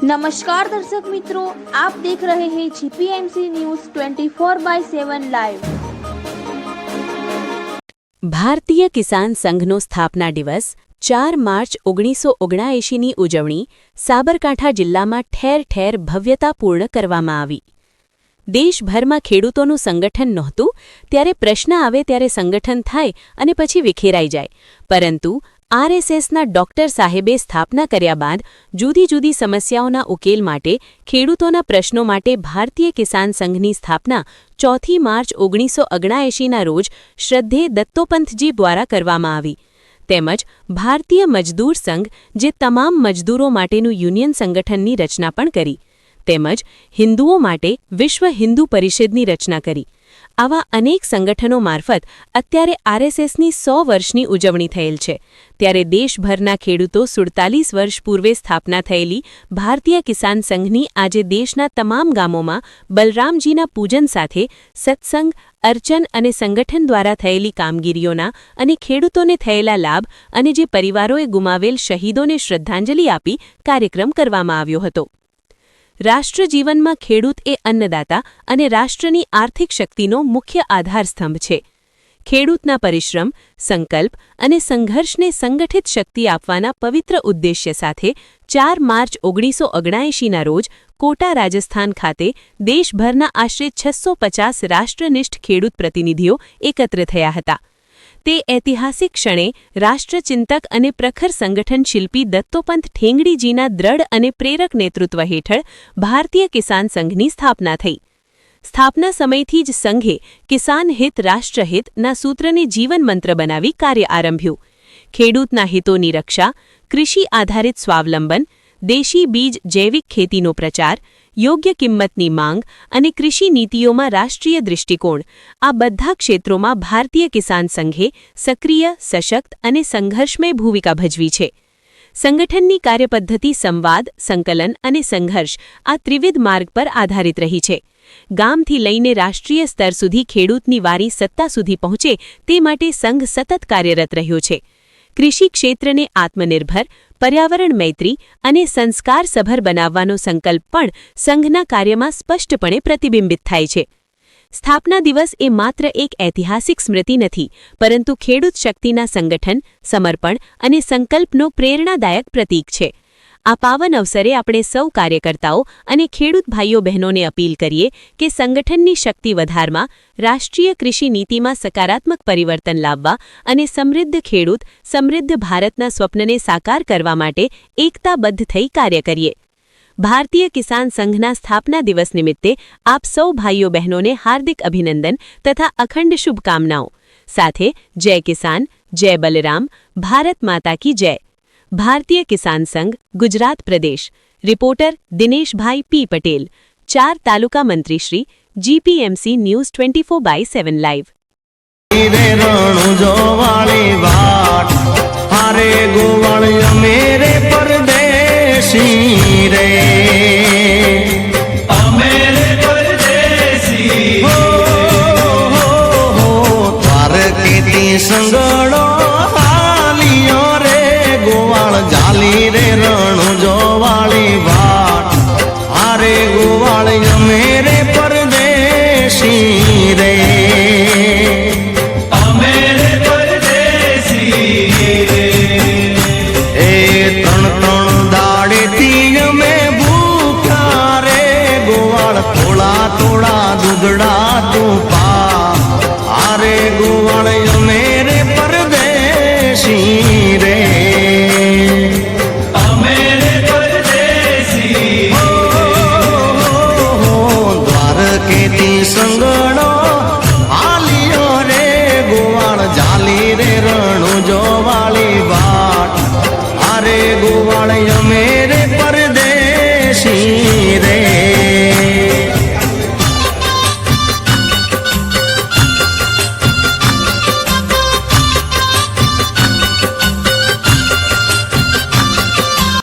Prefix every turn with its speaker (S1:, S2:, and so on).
S1: नमस्कार दर्शक मित्रों, आप देख रहे हैं जीपीएमसी न्यूज 24/7 लाइव।
S2: ભારતીય કિસાન સંઘનો સ્થાપના દિવસ 4 માર્ચ 1979ની ઉજવણી સાબરકાંઠા જિલ્લામાં ઠેર ઠેર ભવ્યતાપૂર્ણ કરવામાં આવી। દેશભરમાં ખેડૂતોનું સંગઠન નહોતું ત્યારે પ્રશ્ન આવે ત્યારે સંગઠન થાય અને પછી વિખેરાઈ જાય, પરંતુ આરએસએસના ડોક્ટર સાહેબે સ્થાપના કર્યા બાદ જુદી જુદી સમસ્યાઓના ઉકેલ માટે ખેડૂતોના પ્રશ્નો માટે ભારતીય કિસાન સંઘની સ્થાપના 4 માર્ચ 1979ના રોજ શ્રદ્ધેય દત્તોપંતજી દ્વારા કરવામાં આવી। તેમજ ભારતીય મજદૂર સંઘ જે તમામ મજદૂરો માટેનું યુનિયન સંગઠનની રચના પણ કરી, તેમજ હિન્દુઓ માટે વિશ્વ હિન્દુ પરિષદની રચના કરી। આવા અનેક સંગઠનો મારફત અત્યારે આરએસએસની 100 વર્ષની ઉજવણી થયેલ છે, ત્યારે દેશભરના ખેડૂતો 47 વર્ષ પૂર્વે સ્થાપના થયેલી ભારતીય કિસાન સંઘની આજે દેશના તમામ ગામોમાં બલરામજીના પૂજન સાથે સત્સંગ, અર્ચન અને સંગઠન દ્વારા થયેલી કામગીરીઓના અને ખેડૂતોને થયેલા લાભ અને જે પરિવારોએ ગુમાવેલ શહીદોને શ્રદ્ધાંજલિ આપી કાર્યક્રમ કરવામાં આવ્યો હતો। રાષ્ટ્રજીવનમાં ખેડૂત એ અન્નદાતા અને રાષ્ટ્રની આર્થિક શક્તિનો મુખ્ય આધારસ્તંભ છે। ખેડૂતના પરિશ્રમ, સંકલ્પ અને સંઘર્ષને સંગઠિત શક્તિ આપવાના પવિત્ર ઉદ્દેશ્ય સાથે 4 માર્ચ 1979ના રોજ કોટા, રાજસ્થાન ખાતે દેશભરના આશરે 650 રાષ્ટ્રનિષ્ઠ ખેડૂત પ્રતિનિધિઓ એકત્ર થયા હતા। તે ઐતિહાસિક ક્ષણે રાષ્ટ્રચિંતક અને પ્રખર સંગઠન શિલ્પી દત્તોપંત ઠેંગડીજીના દ્રઢ અને પ્રેરક નેતૃત્વ હેઠળ ભારતીય કિસાન સંઘની સ્થાપના થઈ। સ્થાપના સમયથી જ સંઘે કિસાન હિત રાષ્ટ્રહિતના સૂત્રને જીવન મંત્ર બનાવી કાર્ય આરંભ્યું। ખેડૂતના હિતોની રક્ષા, કૃષિ આધારિત સ્વાવલંબન, દેશી બીજ જૈવિક ખેતીનો પ્રચાર, યોગ્ય કિંમતની માંગ અને કૃષિ નીતિઓમાં રાષ્ટ્રીય દૃષ્ટિકોણ, આ બધા ક્ષેત્રોમાં ભારતીય કિસાન સંઘે સક્રિય, સશક્ત અને સંઘર્ષમય ભૂમિકા ભજવી છે। સંગઠનની કાર્યપદ્ધતિ સંવાદ, સંકલન અને સંઘર્ષ આ ત્રિવિધ માર્ગ પર આધારિત રહી છે। ગામથી લઈને રાષ્ટ્રીય સ્તર સુધી ખેડૂતની વારી સત્તા સુધી પહોંચે તે માટે સંઘ સતત કાર્યરત રહ્યો છે। કૃષિ ક્ષેત્રને આત્મનિર્ભર, પર્યાવરણ મૈત્રી અને સંસ્કારસભર બનાવવાનો સંકલ્પ પણ સંઘના કાર્યમાં સ્પષ્ટપણે પ્રતિબિંબિત થાય છે। સ્થાપના દિવસ એ માત્ર એક ઐતિહાસિક સ્મૃતિ નથી, પરંતુ ખેડૂત શક્તિના સંગઠન, સમર્પણ અને સંકલ્પનો પ્રેરણાદાયક પ્રતીક છે। આ પાવન અવસરે આપણે સૌ કાર્યકર્તાઓ અને ખેડૂત ભાઈઓ બહેનોને અપીલ કરીએ કે સંગઠનની શક્તિ વધારવા, રાષ્ટ્રીય કૃષિ નીતિમાં સકારાત્મક પરિવર્તન લાવવા અને સમૃદ્ધ ખેડૂત, સમૃદ્ધ ભારતના સ્વપ્નને સાકાર કરવા માટે એકતાબદ્ધ થઈ કાર્ય કરીએ। ભારતીય કિસાન સંઘના સ્થાપના દિવસ નિમિત્તે આપ સૌ ભાઈઓ બહેનોને હાર્દિક અભિનંદન તથા અખંડ શુભકામનાઓ સાથે જય કિસાન, જય બલરામ, ભારત માતા કી જય। भारतीय किसान संघ, गुजरात प्रदेश। रिपोर्टर दिनेशभाई पी पटेल, 4 तालुका मंत्री श्री, जीपीएमसी न्यूज 24/7 लाइव।
S3: मेरे परदेसी रे मेरे परदेसी हो द्वार के संग